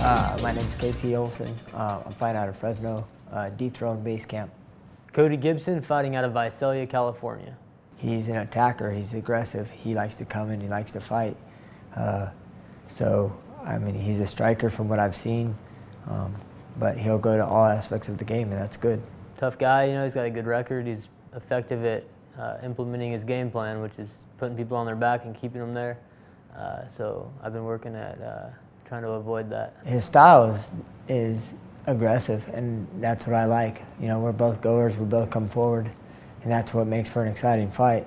My name's Casey Olson. I'm fighting out of Fresno, dethroned base camp. Cody Gibson fighting out of Visalia, California. He's an attacker. He's aggressive. He likes to come in. He likes to fight. I mean, he's a striker from what I've seen, but he'll go to all aspects of the game, and that's good. Tough guy, you know, he's got a good record. He's effective at implementing his game plan, which is putting people on their back and keeping them there. So I've been working at trying to avoid that. His style is aggressive, and that's what I like. You know, we're both goers. We both come forward, and that's what makes for an exciting fight.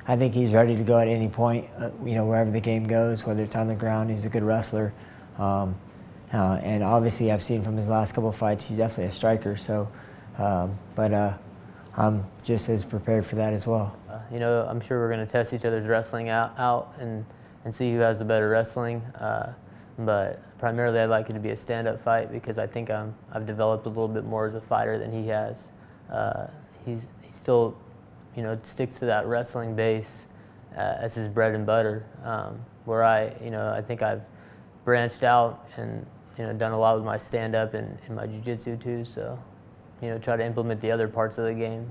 I think he's ready to go at any point, you know, wherever the game goes, whether it's on the ground. He's a good wrestler. And obviously I've seen from his last couple of fights, he's definitely a striker. So, I'm just as prepared for that as well. You know, I'm sure we're going to test each other's wrestling out and see who has the better wrestling. But primarily I'd like it to be a stand-up fight because I think I've developed a little bit more as a fighter than he has. He's still, you know, sticks to that wrestling base as his bread and butter, where I think I've branched out and, you know, done a lot with my stand-up and my jiu-jitsu too, so, you know, try to implement the other parts of the game.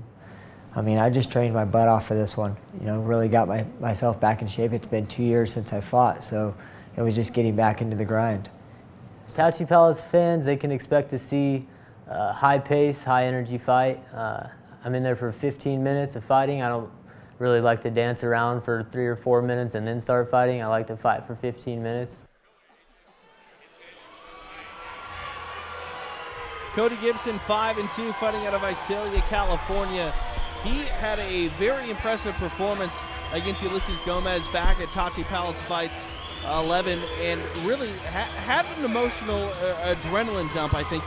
I mean, I just trained my butt off for this one, you know, really got myself back in shape. It's been 2 years since I fought, so it was just getting back into the grind. Tachi Palace fans, they can expect to see a high-pace, high-energy fight. I'm in there for 15 minutes of fighting. I don't really like to dance around for 3 or 4 minutes and then start fighting. I like to fight for 15 minutes. Cody Gibson, 5-2, fighting out of Visalia, California. He had a very impressive performance against Ulysses Gomez back at Tachi Palace Fights 11, and really had an emotional adrenaline dump, I think.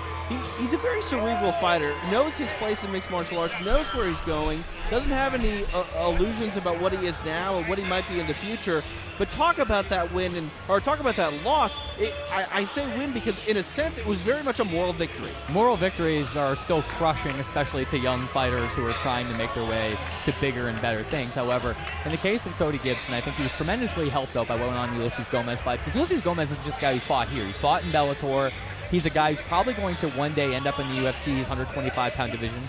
He's a very cerebral fighter, knows his place in mixed martial arts, knows where he's going, doesn't have any illusions about what he is now or what he might be in the future. But talk about that win, or talk about that loss. I say win because, in a sense, it was very much a moral victory. Moral victories are still crushing, especially to young fighters who are trying to make their way to bigger and better things. However, in the case of Cody Gibson, I think he was tremendously helped out by what went on in the Ulysses Gomez fight, because Ulysses Gomez isn't just a guy who fought here. He's fought in Bellator. He's a guy who's probably going to one day end up in the UFC's 125-pound division.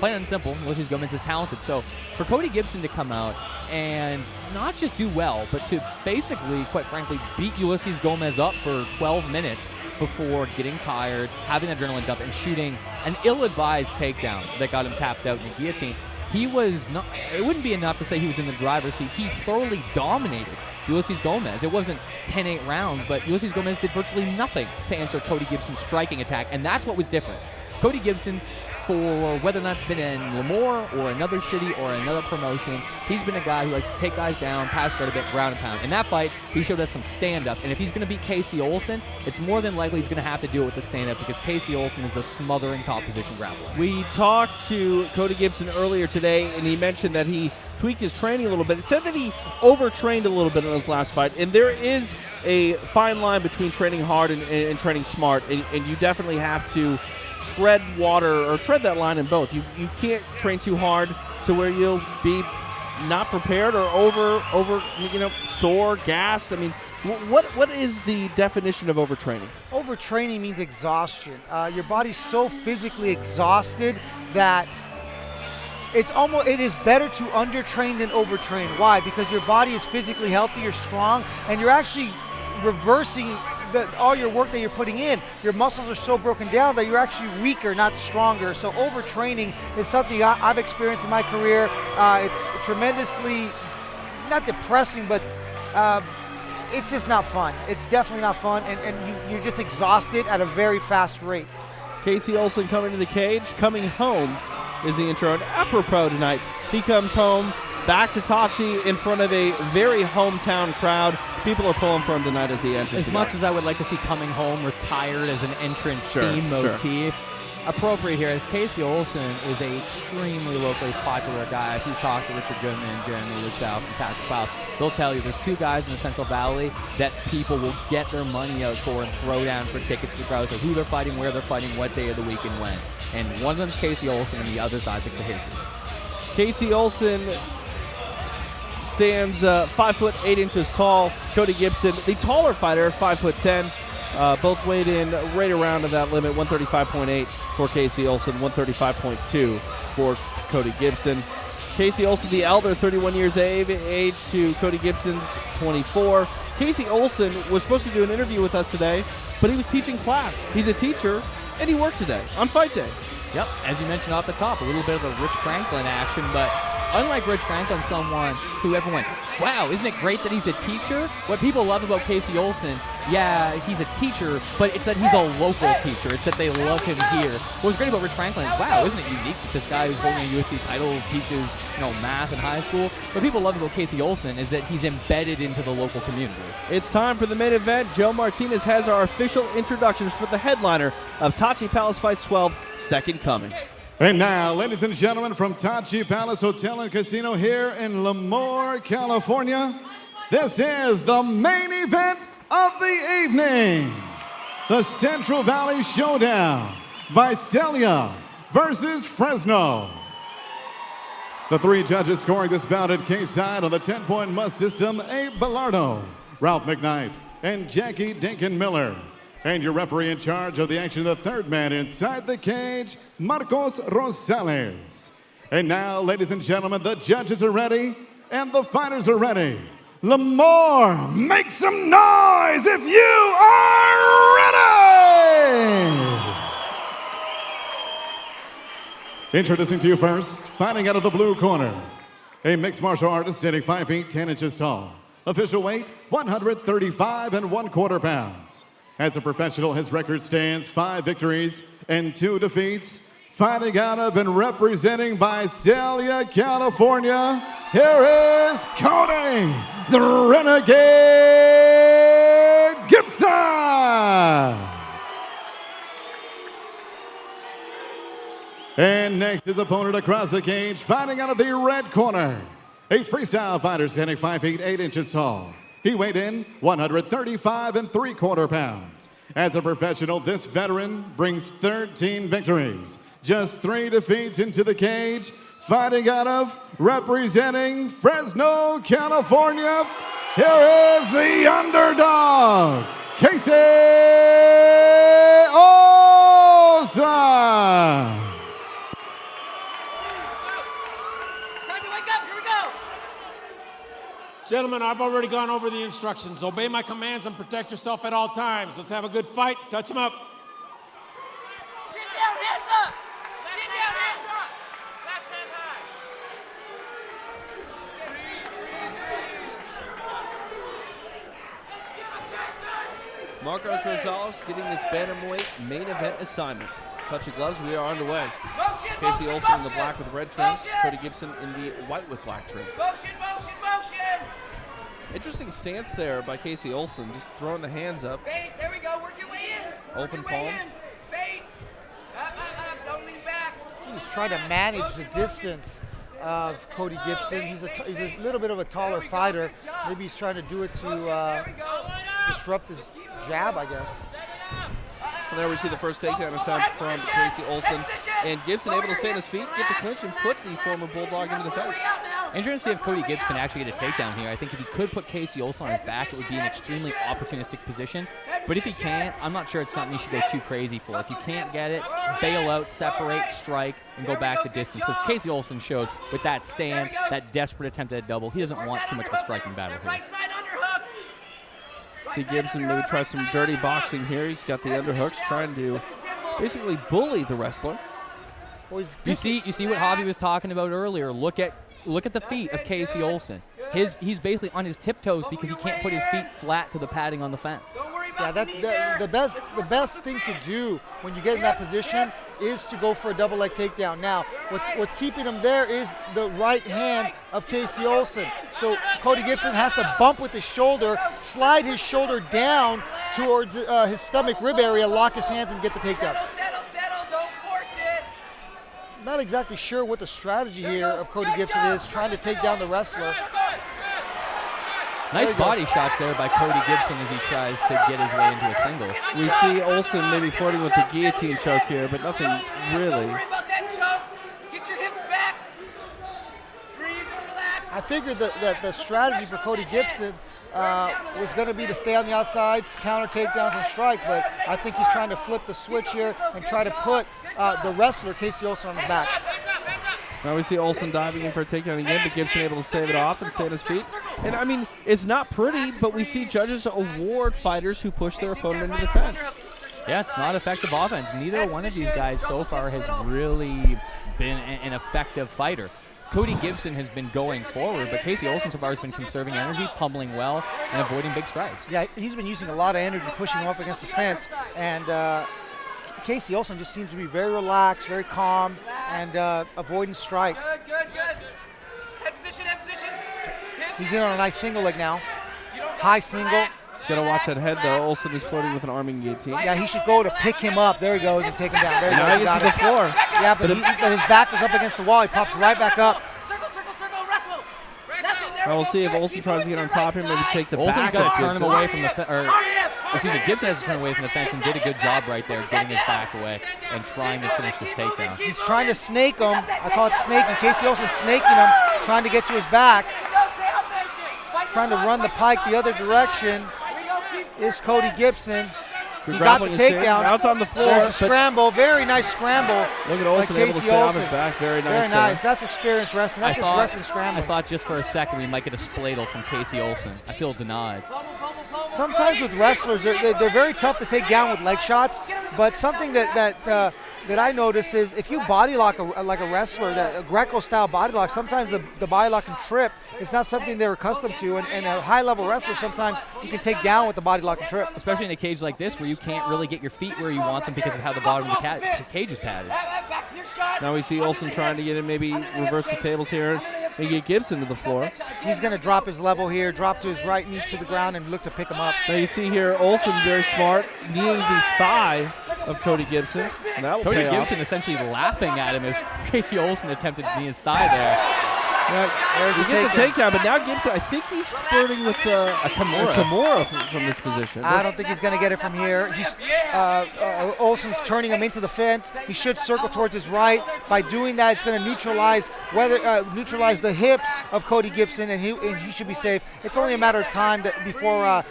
Plain and simple, Ulysses Gomez is talented. So for Cody Gibson to come out and not just do well, but to basically, quite frankly, beat Ulysses Gomez up for 12 minutes before getting tired, having an adrenaline dump, and shooting an ill-advised takedown that got him tapped out in the guillotine, he was not. It wouldn't be enough to say he was in the driver's seat. He thoroughly dominated Ulysses Gomez. It wasn't 10-8 rounds, but Ulysses Gomez did virtually nothing to answer Cody Gibson's striking attack, and that's what was different. Cody Gibson, for whether or not it's been in Lemoore or another city or another promotion, he's been a guy who likes to take guys down, pass guard a bit, ground and pound. In that fight, he showed us some stand-up, and if he's going to beat Casey Olson, it's more than likely he's going to have to do it with the stand-up, because Casey Olson is a smothering top-position grappler. We talked to Cody Gibson earlier today, and he mentioned that he tweaked his training a little bit. It said that he overtrained a little bit in his last fight, and there is a fine line between training hard and training smart, and you definitely have to tread water, or tread that line in both. You can't train too hard to where you'll be not prepared or over sore, gassed. I mean, what is the definition of overtraining? Overtraining means exhaustion. Your body's so physically exhausted that it is better to undertrain than overtrain. Why? Because your body is physically healthy, you're strong, and you're actually reversing all your work that you're putting in. Your muscles are so broken down that you're actually weaker, not stronger. So overtraining is something I've experienced in my career. It's tremendously, not depressing, but it's just not fun. It's definitely not fun, and you're just exhausted at a very fast rate. Casey Olson coming to the cage, coming home is the intro. And apropos tonight, he comes home back to Tachi in front of a very hometown crowd. People are pulling for him tonight as he enters. As much as I would like to see Coming Home retired as an entrance theme motif, appropriate here, as Casey Olson is an extremely locally popular guy. If you talk to Richard Goodman and Jeremy Luchow from Tachi Palace, they'll tell you there's two guys in the Central Valley that people will get their money out for and throw down for tickets regardless of who they're fighting, where they're fighting, what day of the week, and when. And one of them is Casey Olson, and the other is Isaac DeJesus. Casey Olson stands 5 foot 8 inches tall. Cody Gibson, the taller fighter, 5'10". Both weighed in right around to that limit, 135.8 for Casey Olson, 135.2 for Cody Gibson. Casey Olson, the elder, 31 years age to Cody Gibson's 24. Casey Olson was supposed to do an interview with us today, but he was teaching class. He's a teacher, and he worked today on fight day. Yep, as you mentioned off the top, a little bit of a Rich Franklin action, but unlike Rich Franklin, someone who everyone went, wow, isn't it great that he's a teacher? What people love about Casey Olson, yeah, he's a teacher, but it's that he's a local teacher. It's that they love him here. What's great about Rich Franklin is, wow, isn't it unique that this guy who's holding a UFC title teaches, math in high school? What people love about Casey Olson is that he's embedded into the local community. It's time for the main event. Joe Martinez has our official introductions for the headliner of Tachi Palace Fights 12, Second Coming. And now, ladies and gentlemen, from Tachi Palace Hotel and Casino here in Lemoore, California, this is the main event of the evening. The Central Valley Showdown, Visalia versus Fresno. The three judges scoring this bout at cage side on the 10-point must system, Abe Bellardo, Ralph McKnight, and Jackie Dinkin Miller. And your referee in charge of the action, the third man inside the cage, Marcos Rosales. And now, ladies and gentlemen, the judges are ready and the fighters are ready. Lemoore, make some noise if you are ready! Introducing to you first, fighting out of the blue corner, a mixed martial artist standing 5 feet 10 inches tall. Official weight, 135 1/4 pounds. As a professional, his record stands 5 victories and 2 defeats. Fighting out of and representing Visalia, California, here is Cody, the Renegade Gibson! And next, his opponent across the cage, fighting out of the red corner, a freestyle fighter standing 5 feet 8 inches tall. He weighed in 135 3/4 pounds. As a professional, this veteran brings 13 victories, just 3 defeats into the cage. Fighting out of, representing Fresno, California, here is the underdog, Casey Olson! Gentlemen, I've already gone over the instructions. Obey my commands and protect yourself at all times. Let's have a good fight. Touch him up. Chin down, hands up! Chin down, hands up! Left hand high. Marcos Rosales getting this bantamweight main event assignment. Touching gloves, we are underway. Motion, Casey motion, Olson in the motion. black with red trim. Motion. Cody Gibson in the white with black trim. Motion, motion, motion! Interesting stance there by Casey Olson, just throwing the hands up. Bait, there we go, work your way in. Open Work your way palm. in. Bait. Up, don't lean back. He's trying to manage the distance of Cody Gibson. He's a little bit of a taller fighter. Maybe he's trying to do it to disrupt his jab, I guess. And there we see the first takedown attempt from Casey Olson. And Gibson able to stay on his feet, get the clinch, and put the former Bulldog into the fence. Interesting to see if Cody Gibson can actually get a takedown here. I think if he could put Casey Olson on his back, it would be an extremely opportunistic position. But if he can't, I'm not sure it's something you should go too crazy for. If you can't get it, bail out, separate, strike, and go back the distance. Because Casey Olson showed with that stance, that desperate attempt at a double, he doesn't want too much of a striking battle here. See Gibson maybe try some dirty boxing here. He's got the underhooks, trying to basically bully the wrestler. You see what Javi was talking about earlier. Look at the feet of Casey Olson. He's basically on his tiptoes because he can't put his feet flat to the padding on the fence. Yeah, the best thing to do when you get in that position is to go for a double leg takedown. Now, what's keeping him there is the right hand of Casey Olson. So Cody Gibson has to bump with his shoulder, slide his shoulder down towards his stomach rib area, lock his hands, and get the takedown. Settle, don't force it. Not exactly sure what the strategy here of Cody Gibson is, trying to take down the wrestler. Nice body shots there by Cody Gibson as he tries to get his way into a single. We see Olson maybe flirting with the guillotine choke here, but nothing really. Don't worry about that choke. Get your hips back. Breathe and relax. I figured that the strategy for Cody Gibson was going to be to stay on the outsides, counter takedowns, and strike, but I think he's trying to flip the switch here and try to put the wrestler, Casey Olson, on his back. Now we see Olson diving in for a takedown again, but Gibson able to save it off and stay on his feet. And I mean, it's not pretty, but we see judges award fighters who push their opponent into the fence. Yeah, it's not effective offense. Neither one of these guys so far has really been an effective fighter. Cody Gibson has been going forward, but Casey Olson so far has been conserving energy, pummeling well, and avoiding big strikes. Yeah, he's been using a lot of energy pushing him up against the fence, and Casey Olson just seems to be very relaxed, very calm, and avoiding strikes. Good. Head position. He's in on a nice single leg now. High single. He's got to watch that head, though. Olson is flirting with an arming guillotine. Yeah, he should go to pick him up. There he goes and take him down. There he Now goes. he gets to the floor. Yeah, but his back was up against the wall. He pops right back up. Circle, wrestle. Now we'll see if Olson tries to get on top of him, maybe take the Olson's back got of to turn him Gibson. away from the Gibson has to turn away from the fence and did a good job right there, getting his back away and trying to finish this takedown. He's trying to snake him. I call it snaking. Casey Olson's snaking him, trying to get to his back, trying to run the pike the other direction. Is Cody Gibson. He got the takedown. Now it's on the floor. There's a scramble. Very nice scramble. Look at Olson able to stay off his back. Very nice. Very nice. That's experienced wrestling. That's just wrestling scrambling. I thought just for a second we might get a spladle from Casey Olson. I feel denied. Sometimes with wrestlers, they're very tough to take down with leg shots, but something that I notice is if you body lock like a wrestler, a Greco-style body lock, sometimes the body lock can trip. It's not something they're accustomed to, and a high-level wrestler, sometimes you can take down with the body lock and trip. Especially in a cage like this where you can't really get your feet where you want them because of how the bottom of the cage is padded. Now we see Olson trying to get him, maybe reverse the tables here and get Gibson to the floor. He's going to drop his level here, drop to his right knee to the ground, and look to pick him up. Now you see here Olson, very smart, kneeing the thigh of Cody Gibson. And that will Cody pay Gibson off. essentially laughing at him as Casey Olson attempted to knee his thigh there. Now, he gets a takedown, but now Gibson, I think he's flirting with a Kimura from this position. I don't think he's going to get it from here. Olson's turning him into the fence. He should circle towards his right. By doing that, it's going to neutralize the hips of Cody Gibson, and he should be safe. It's only a matter of time before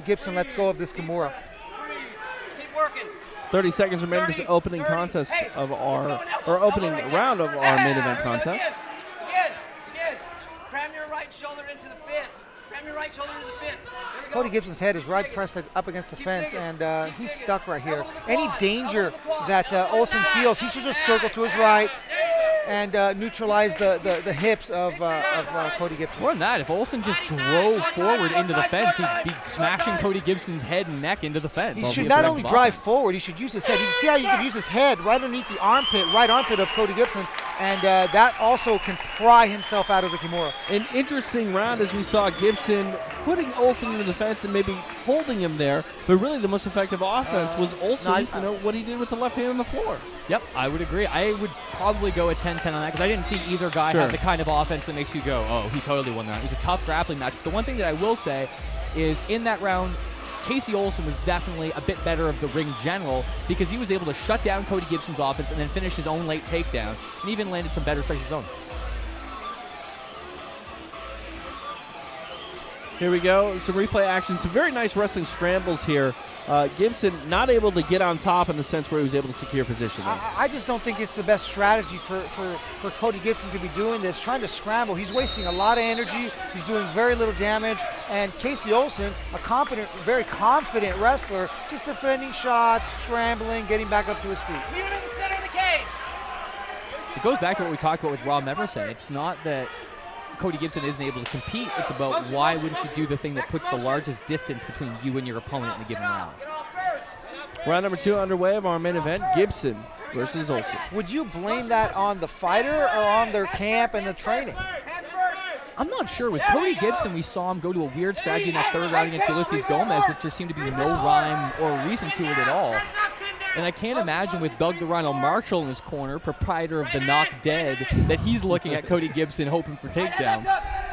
Gibson lets go of this Kimura. Keep working. 30 seconds remaining this opening contest of opening round of our main event contest. Again. Cram your right shoulder into the fence. Cody Gibson's head is right pressed up against the fence, and he's stuck right here. Any danger that Olson feels, he should just circle to his right and neutralize the hips of Cody Gibson. More than that, if Olson just drove forward into the fence, he'd be smashing Cody Gibson's head and neck into the fence. He should not only drive forward, he should use his head. You see how you can use his head right underneath the right armpit of Cody Gibson, and that also can pry himself out of the Kimura. An interesting round as we saw Gibson putting Olson into the fence and maybe holding him there, but really the most effective offense was Olson, what he did with the left hand on the floor. Yep, I would agree. I would probably go a 10-10 on that because I didn't see either guy have the kind of offense that makes you go, oh, he totally won that. It was a tough grappling match. The one thing that I will say is in that round, Casey Olson was definitely a bit better of the ring general because he was able to shut down Cody Gibson's offense and then finish his own late takedown and even landed some better strikes of his own. Here we go, some replay action, some very nice wrestling scrambles here. Gibson not able to get on top in the sense where he was able to secure position. I just don't think it's the best strategy for Cody Gibson to be doing this, trying to scramble. He's wasting a lot of energy. He's doing very little damage. And Casey Olson, a very confident wrestler, just defending shots, scrambling, getting back up to his feet. Leave him in the center of the cage. It goes back to what we talked about with Rob Meverson. It's not that Cody Gibson isn't able to compete. It's about why wouldn't you do the thing that puts the largest distance between you and your opponent in a given round. Round number 2 underway of our main event, Gibson versus Olson. Would you blame that on the fighter or on their camp and the training? I'm not sure. With Cody Gibson, we saw him go to a weird strategy in that third round against Ulysses Gomez, which there seemed to be no rhyme or reason to it at all. And I can't imagine with Doug the Rhino Marshall in his corner, proprietor of the Knock Dead, that he's looking at Cody Gibson hoping for takedowns.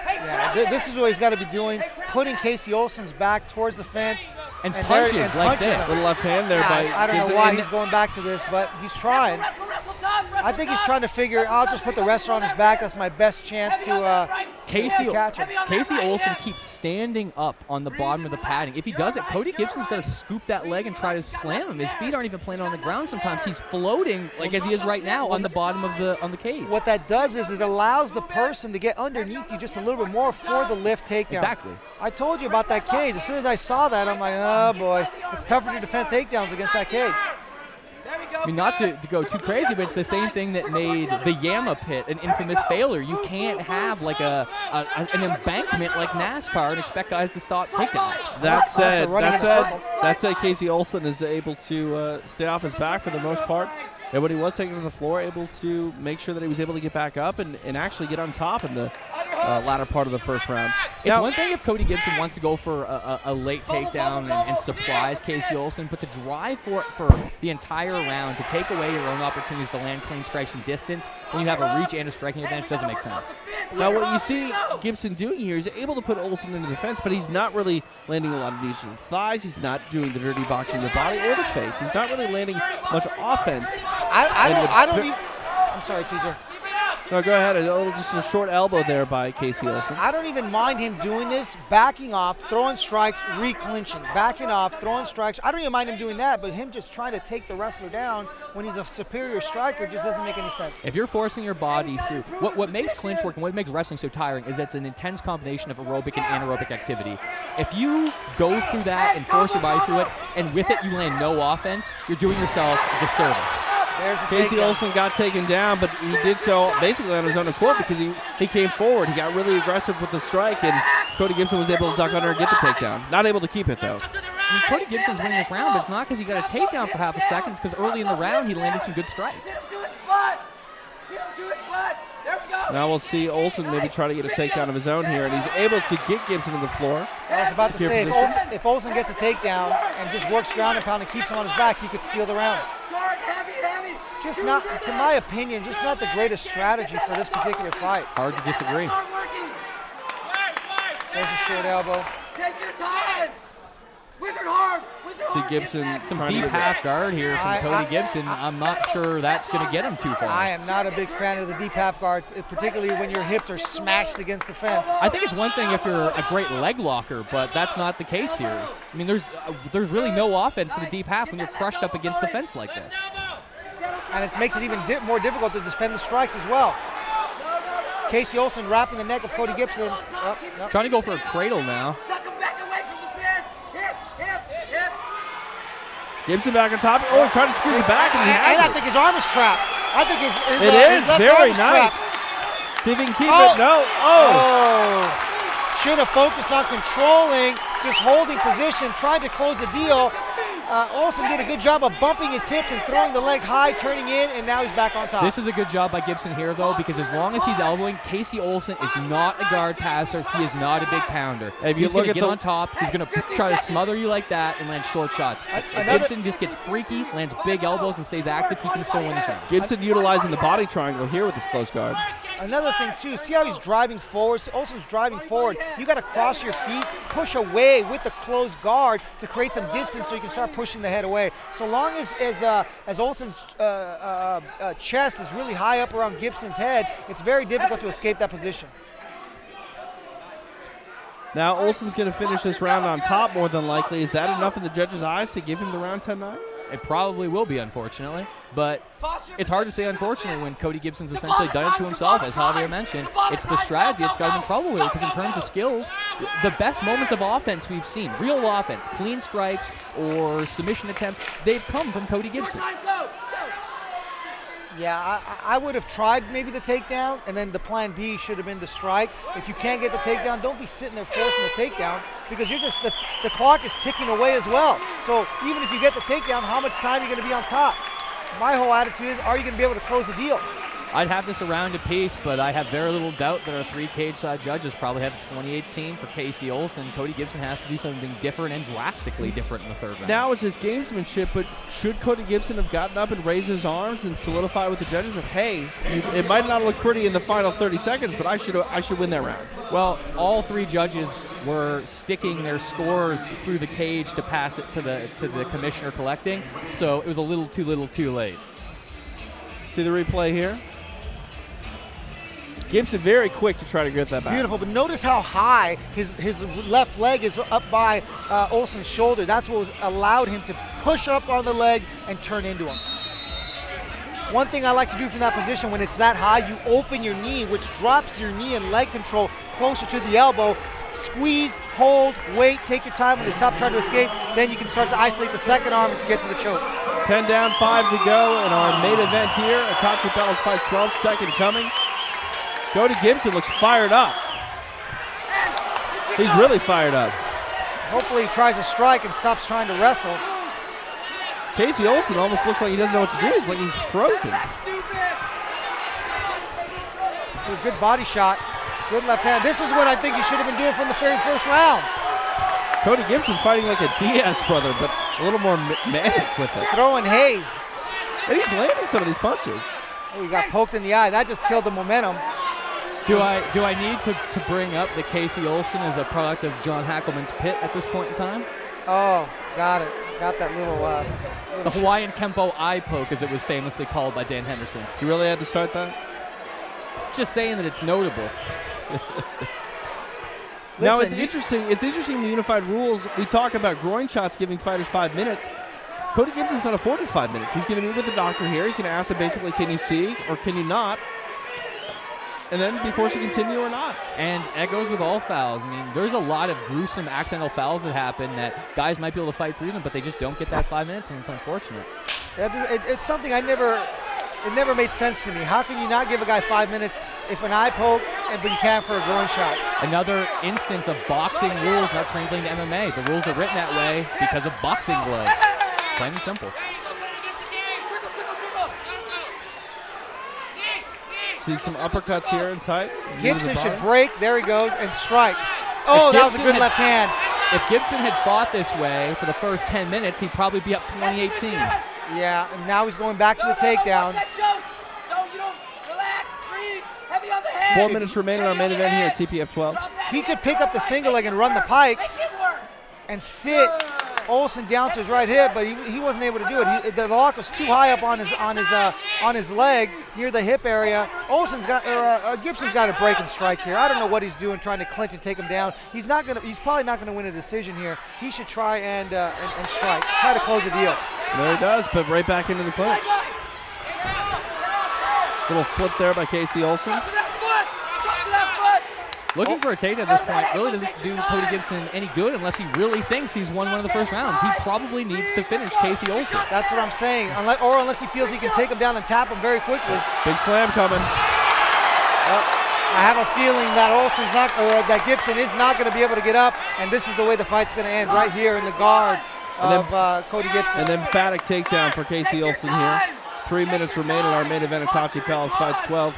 Yeah, this is what he's got to be doing, putting Casey Olson's back towards the fence. And punches like this. The left hand there by I don't know why he's going back to this, but he's trying. I think he's trying to figure, I'll just put the wrestler on his back. That's my best chance to Catch him. Casey Olson keeps standing up on the bottom of the padding. If he does it, Cody Gibson's got to scoop that leg and try to slam him. His feet aren't even planted on the ground sometimes. He's floating, like as he is right now, on the bottom of the cage. What that does is it allows the person to get underneath you just a little bit more for the lift takedown. Exactly. I told you about that cage. As soon as I saw that, I'm like, oh boy, it's tougher to defend takedowns against that cage. I mean, not to go too crazy, but it's the same thing that made the Yama pit an infamous failure. You can't have like an embankment like NASCAR and expect guys to stop takedowns. That said, Casey Olson is able to stay off his back for the most part. And when he was taken to the floor, able to make sure that he was able to get back up and actually get on top in the latter part of the first round. It's one thing if Cody Gibson wants to go for a late takedown and surprise Casey Olson, but to drive for the entire round, to take away your own opportunities to land clean strikes from distance when you have a reach and a striking advantage doesn't make sense. Now what you see Gibson doing here is able to put Olson into the fence, but he's not really landing a lot of knees to the thighs. He's not doing the dirty boxing in the body or the face. He's not really landing much offense. I'm sorry, TJ. No, go ahead. Just a short elbow there by Casey Olson. I don't even mind him doing this, backing off, throwing strikes, re-clinching, backing off, throwing strikes. I don't even mind him doing that, but him just trying to take the wrestler down when he's a superior striker just doesn't make any sense. If you're forcing your body through, what makes clinch work and what makes wrestling so tiring is it's an intense combination of aerobic and anaerobic activity. If you go through that and force your body through it, and with it you land no offense, you're doing yourself a disservice. Casey Olson got taken down, but he did so basically on his own accord because he came forward. He got really aggressive with the strike, and Cody Gibson was able to duck under and get the takedown. Not able to keep it, though. I mean, Cody Gibson's winning this round, but it's not because he got a takedown for half a second. It's because early in the round he landed some good strikes. Now we'll see Olson maybe try to get a takedown of his own here, and he's able to get Gibson to the floor. I was about to say, if Olson gets a takedown and just works ground and pound and keeps him on his back, he could steal the round. Just not, to my opinion, just not the greatest strategy for this particular fight. Hard to disagree. There's a short elbow. Take your time. Wizard hard. See Gibson. Some deep half guard here from Cody Gibson. I'm not sure that's going to get him too far. I am not a big fan of the deep half guard, particularly when your hips are smashed against the fence. I think it's one thing if you're a great leg locker, but that's not the case here. I mean, there's really no offense for the deep half when you're crushed up against the fence like this. And it makes it even more difficult to defend the strikes as well. Casey Olson wrapping the neck of Cody Gibson. Trying to go for a cradle now. Gibson back on top. Oh, trying to squeeze it back, and he has I think his arm is trapped. I think his left very arm is nice. Trapped. See if he can keep it. No. Oh. Should have focused on controlling, just holding position, tried to close the deal. Olson did a good job of bumping his hips and throwing the leg high, turning in, and now he's back on top. This is a good job by Gibson here, though, because as long as he's elbowing, Casey Olson is not a guard passer. He is not a big pounder. He's going to get on top. He's going to try to smother you like that and land short shots. If Gibson just gets freaky, lands big elbows, and stays active, he can still win this round. Gibson utilizing the body triangle here with this close guard. Another thing, too, see how he's driving forward? Olson's driving forward. You got to cross your feet, push away with the closed guard to create some distance so you can start pushing the head away. So long as Olson's chest is really high up around Gibson's head, it's very difficult to escape that position. Now Olson's going to finish this round on top more than likely. Is that enough in the judges' eyes to give him the round 10-9? It probably will be, unfortunately. But it's hard to say unfortunately when Cody Gibson's essentially done it to himself. As Javier mentioned, it's the strategy that's got him in trouble with it, because in terms of skills, the best moments of offense we've seen, real offense, clean strikes or submission attempts, they've come from Cody Gibson. Yeah, I would have tried maybe the takedown, and then the plan B should have been to strike. If you can't get the takedown, don't be sitting there forcing the takedown, because you're just the clock is ticking away as well. So even if you get the takedown, how much time are you going to be on top? My whole attitude is, are you going to be able to close the deal? I'd have this around apiece, but I have very little doubt that our three cage-side judges probably have a 2018 for Casey Olson. Cody Gibson has to do something different and drastically different in the third round. Now it's his gamesmanship, but should Cody Gibson have gotten up and raised his arms and solidify with the judges that, hey, it might not look pretty in the final 30 seconds, but I should win that round? Well, all three judges were sticking their scores through the cage to pass it to the commissioner collecting, so it was a little too late. See the replay here? Gibson very quick to try to get that back. Beautiful, but notice how high his left leg is up by Olson's shoulder. That's what allowed him to push up on the leg and turn into him. One thing I like to do from that position, when it's that high, you open your knee, which drops your knee and leg control closer to the elbow. Squeeze, hold, wait, take your time. When they stop trying to escape, then you can start to isolate the second arm and get to the choke. 10 down, 5 to go in our main event here. Itachi Palace fights 12, second coming. Cody Gibson looks fired up. He's really fired up. Hopefully he tries to strike and stops trying to wrestle. Casey Olson almost looks like he doesn't know what to do. It's like he's frozen. Good body shot, good left hand. This is what I think he should have been doing from the very first round. Cody Gibson fighting like a Diaz brother, but a little more manic with it. Throwing haze. And he's landing some of these punches. Oh, he got poked in the eye. That just killed the momentum. Do I need to bring up that Casey Olson is a product of John Hackelman's pit at this point in time? Oh, got it. Got that little the Hawaiian Kempo eye poke, as it was famously called by Dan Henderson. You really had to start that? Just saying that it's notable. Now it's interesting. It's interesting the unified rules. We talk about groin shots giving fighters 5 minutes. Cody Gibson's not afforded 5 minutes. He's going to meet with the doctor here. He's going to ask him basically, can you see or can you not? And then be forced to continue or not. And that goes with all fouls. I mean, there's a lot of gruesome accidental fouls that happen that guys might be able to fight through them, but they just don't get that 5 minutes, and it's unfortunate. It's something it never made sense to me. How can you not give a guy 5 minutes if an eye poke, but you can't for a groin shot? Another instance of boxing rules not translating to MMA. The rules are written that way because of boxing gloves. Plain and simple. See some uppercuts here in tight. Gibson should break. There he goes, and strike. Oh, that was a good left hand. If Gibson had fought this way for the first 10 minutes, he'd probably be up 20-18. Yeah, and now he's going back to the takedown. 4 minutes remaining on our main event here at TPF 12. He could pick up the single leg and run the pike and sit Olson down to his right hip, but he wasn't able to do it. The lock was too high up on his leg near the hip area. Gibson's got to break and strike here. I don't know what he's doing, trying to clinch and take him down. He's probably not gonna win a decision here. He should try and strike, try to close the deal. There he does, but right back into the clinch. Little slip there by Casey Olson. Looking for a takedown at this point really doesn't do Cody Gibson any good unless he really thinks he's won one of the first rounds. He probably needs to finish Casey Olson. That's what I'm saying. Unless he feels he can take him down and tap him very quickly. Big slam coming. I have a feeling that that Gibson is not going to be able to get up, and this is the way the fight's going to end, right here in the guard of Cody Gibson. And then emphatic takedown for Casey Olson here. 3 minutes remain in our main event. Itachi Palace fights 12.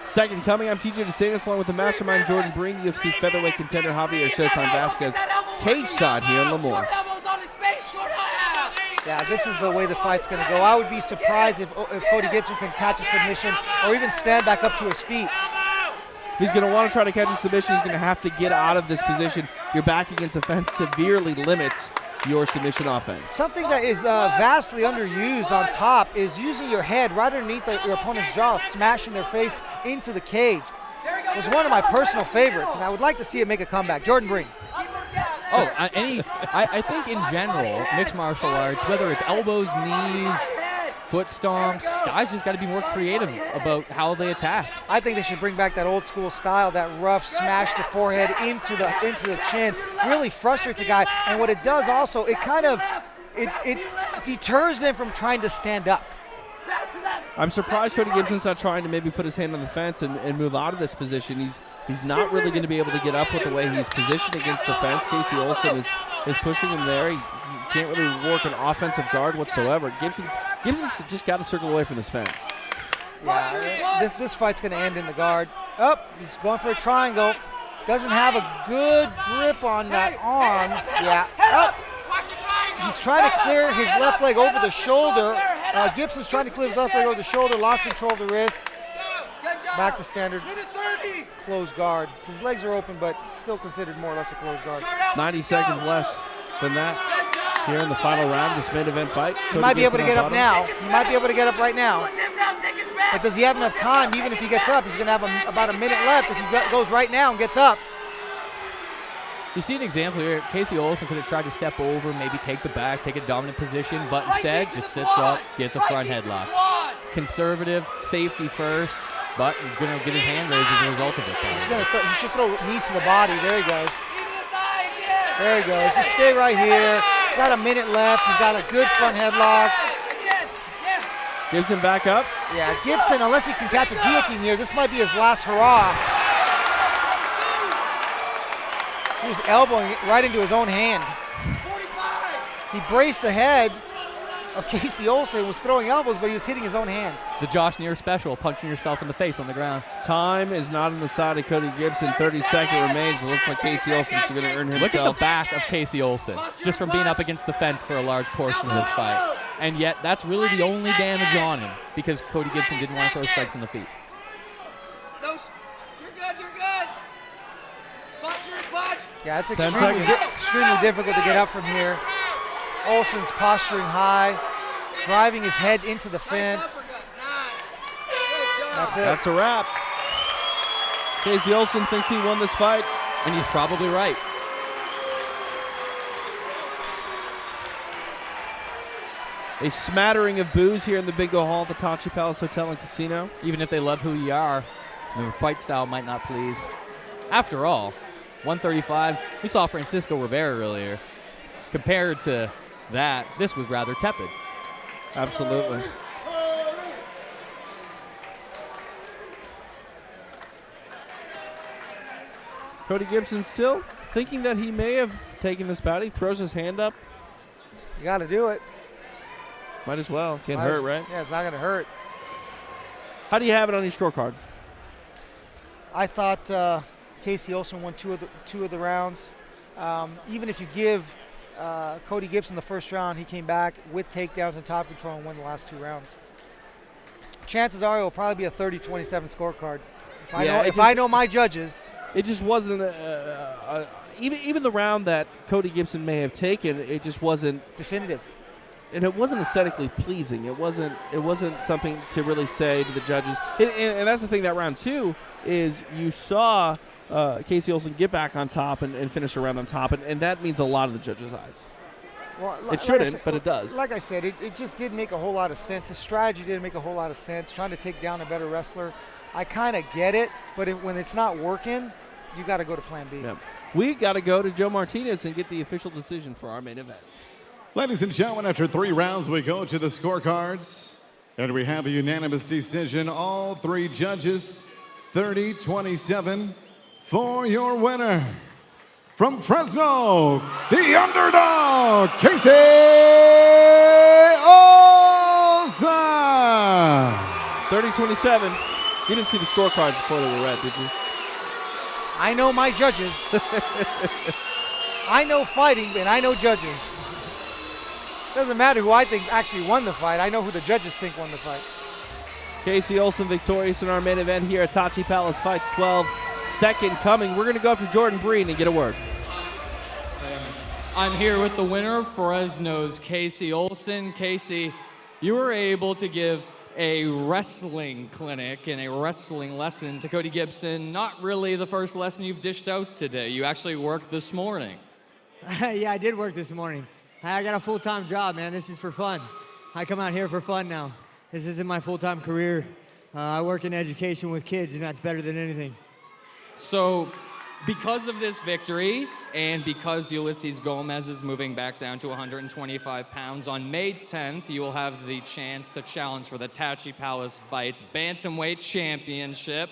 Second coming, I'm TJ DeSantis along with the mastermind Jordan Breen, UFC featherweight contender Javier Showtime Vasquez. Cage side here in Lemoore. Yeah, this is the way the fight's going to go. I would be surprised if Cody Gibson can catch a submission or even stand back up to his feet. If he's going to want to try to catch a submission, he's going to have to get out of this position. Your back against a fence severely limits your submission offense. Something that is vastly underused on top is using your head right underneath your opponent's jaw, smashing their face into the cage. It was one of my personal favorites, and I would like to see it make a comeback. Jordan Breen. I think in general, mixed martial arts, whether it's elbows, knees, foot stomps, guys just got to be more creative about how they attack. I think they should bring back that old school style, that rough smash the forehead into the chin. Really frustrates the guy, and what it does also, it deters them from trying to stand up. I'm surprised Cody Gibson's not trying to maybe put his hand on the fence and move out of this position. He's not really going to be able to get up with the way he's positioned against the fence. Casey Olson is pushing him there. He can't really work an offensive guard whatsoever. Gibson's just got to circle away from this fence. Yeah, this fight's going to end in the guard. He's going for a triangle. Doesn't have a good grip on that arm. Yeah. He's trying to clear his left leg over the shoulder. Gibson's trying to clear his left leg over the shoulder, lost control of the wrist. Back to standard closed guard. His legs are open, but still considered more or less a closed guard. 90 seconds less than that here in the final round of this main event fight. He might be able to get up now. He might be able to get up right now. But does he have enough time? Even if he gets up, he's going to have about a minute left if he goes right now and gets up. You see an example here. Casey Olson could have tried to step over, maybe take the back, take a dominant position, but instead just sits up, gets a front headlock. Conservative, safety first, but he's going to get his hand raised as a result of it. He should throw knees to the body. There he goes. There he goes. Just stay right here. He's got a minute left. He's got a good front headlock. Gibson back up. Yeah, Gibson, unless he can catch a guillotine here, this might be his last hurrah. He was elbowing it right into his own hand. He braced the head of Casey Olson, was throwing elbows, but he was hitting his own hand. The Josh Neer special, punching yourself in the face on the ground. Time is not on the side of Cody Gibson. 30-second remains. It looks like Casey Olson's going to earn himself. Look at the back of Casey Olson, just from being up against the fence for a large portion of this fight. And yet, that's really the only damage on him because Cody Gibson didn't want to throw strikes in the feet. You're good, you're good. Posture and punch. Yeah, it's extremely difficult to get up from here. Olson's posturing high, driving his head into the fence. That's it. That's a wrap. Casey Olson thinks he won this fight. And he's probably right. A smattering of boos here in the Big O Hall at the Tachi Palace Hotel and Casino. Even if they love who you are, your fight style might not please. After all, 135, we saw Francisco Rivera earlier. Compared to that, this was rather tepid. Absolutely. Cody Gibson still thinking that he may have taken this bout. He throws his hand up. You got to do it. Might as well. Can't hurt, right? Yeah, it's not going to hurt. How do you have it on your scorecard? I thought Casey Olson won two of the rounds. Even if you give Cody Gibson the first round, he came back with takedowns and top control and won the last 2 rounds. Chances are it will probably be a 30-27 scorecard. If I know my judges. It just wasn't even the round that Cody Gibson may have taken. It just wasn't definitive, and it wasn't aesthetically pleasing. It wasn't something to really say to the judges. And that's the thing. That round 2 is you saw Casey Olson get back on top and finish a round on top, and that means a lot in the judges' eyes. Well, it shouldn't, but it does. Like I said, it just didn't make a whole lot of sense. His strategy didn't make a whole lot of sense. Trying to take down a better wrestler, I kind of get it, but when it's not working, you got to go to plan B. Yeah. We got to go to Joe Martinez and get the official decision for our main event. Ladies and gentlemen, after 3 rounds, we go to the scorecards, and we have a unanimous decision. All 3 judges, 30-27 for your winner. From Fresno, the underdog, Casey Olson. 30-27. You didn't see the scorecards before they were read, did you? I know my judges. I know fighting, and I know judges. Doesn't matter who I think actually won the fight. I know who the judges think won the fight. Casey Olson victorious in our main event here at Tachi Palace Fights 12. Second coming. We're going to go up to Jordan Breen and get a word. I'm here with the winner of Fresno's Casey Olson. Casey, you were able to give a wrestling clinic and a wrestling lesson to Cody Gibson. Not really the first lesson you've dished out today. You actually worked this morning. Yeah, I did work this morning. I got a full-time job, man. This is for fun. I come out here for fun now. This isn't my full-time career. I work in education with kids, and that's better than anything. So, because of this victory, and because Ulysses Gomez is moving back down to 125 pounds, on May 10th, you will have the chance to challenge for the Tachi Palace Fights Bantamweight Championship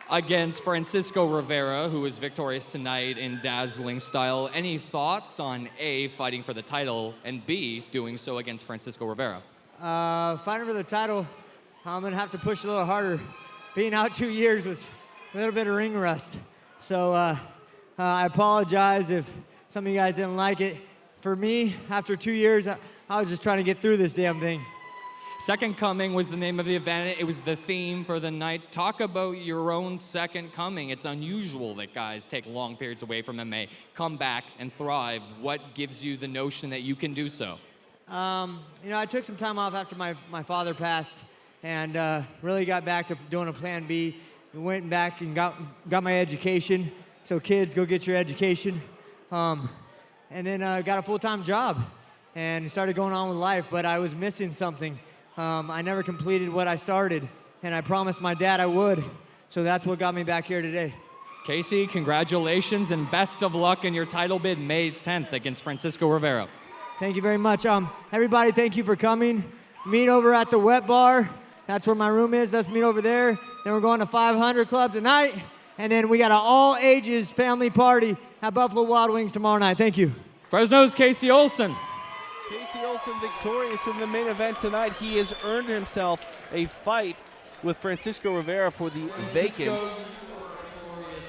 against Francisco Rivera, who was victorious tonight in dazzling style. Any thoughts on A, fighting for the title, and B, doing so against Francisco Rivera? Fighting for the title, I'm going to have to push a little harder. Being out 2 years was a little bit of ring rust. So I apologize if some of you guys didn't like it. For me, after 2 years, I was just trying to get through this damn thing. Second Coming was the name of the event. It was the theme for the night. Talk about your own second coming. It's unusual that guys take long periods away from MMA, come back and thrive. What gives you the notion that you can do so? I took some time off after my father passed, and really got back to doing a plan B. We went back and got my education. So kids, go get your education. And then got a full-time job and started going on with life, but I was missing something. I never completed what I started, and I promised my dad I would. So that's what got me back here today. Casey, congratulations and best of luck in your title bid May 10th against Francisco Rivera. Thank you very much. Everybody, thank you for coming. Meet over at the Wet Bar. That's where my room is. Let's meet over there. Then we're going to 500 Club tonight. And then we got an all-ages family party at Buffalo Wild Wings tomorrow night. Thank you. Fresno's Casey Olson. Casey Olson victorious in the main event tonight. He has earned himself a fight with Francisco Rivera for the vacant. Victorious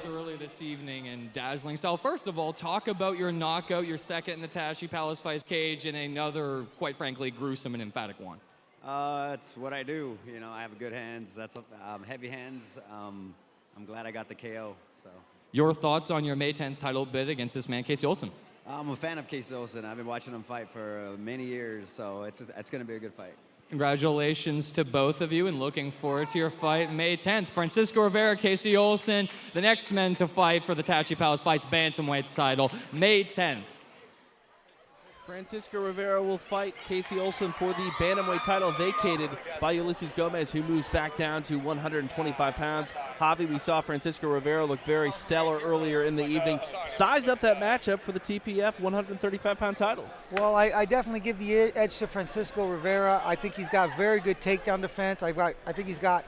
early this evening and dazzling style. First of all, talk about your knockout, your second in the Tashi Palace Fights cage, and another, quite frankly, gruesome and emphatic one. It's what I do. You know, I have good hands. That's heavy hands. I'm glad I got the KO. So. Your thoughts on your May 10th title bid against this man, Casey Olson? I'm a fan of Casey Olson. I've been watching him fight for many years, so it's going to be a good fight. Congratulations to both of you and looking forward to your fight May 10th. Francisco Rivera, Casey Olson, the next men to fight for the Tachi Palace Fights Bantamweight title, May 10th. Francisco Rivera will fight Casey Olson for the Bantamweight title vacated by Ulysses Gomez, who moves back down to 125 pounds. Javi, we saw Francisco Rivera look very stellar earlier in the evening. Size up that matchup for the TPF 135-pound title. Well, I definitely give the edge to Francisco Rivera. I think he's got very good takedown defense. I think he's got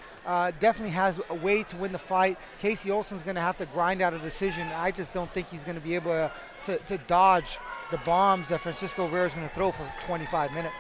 definitely has a way to win the fight. Casey Olson's going to have to grind out a decision. I just don't think he's going to be able to dodge the bombs that Francisco Rivera is going to throw for 25 minutes.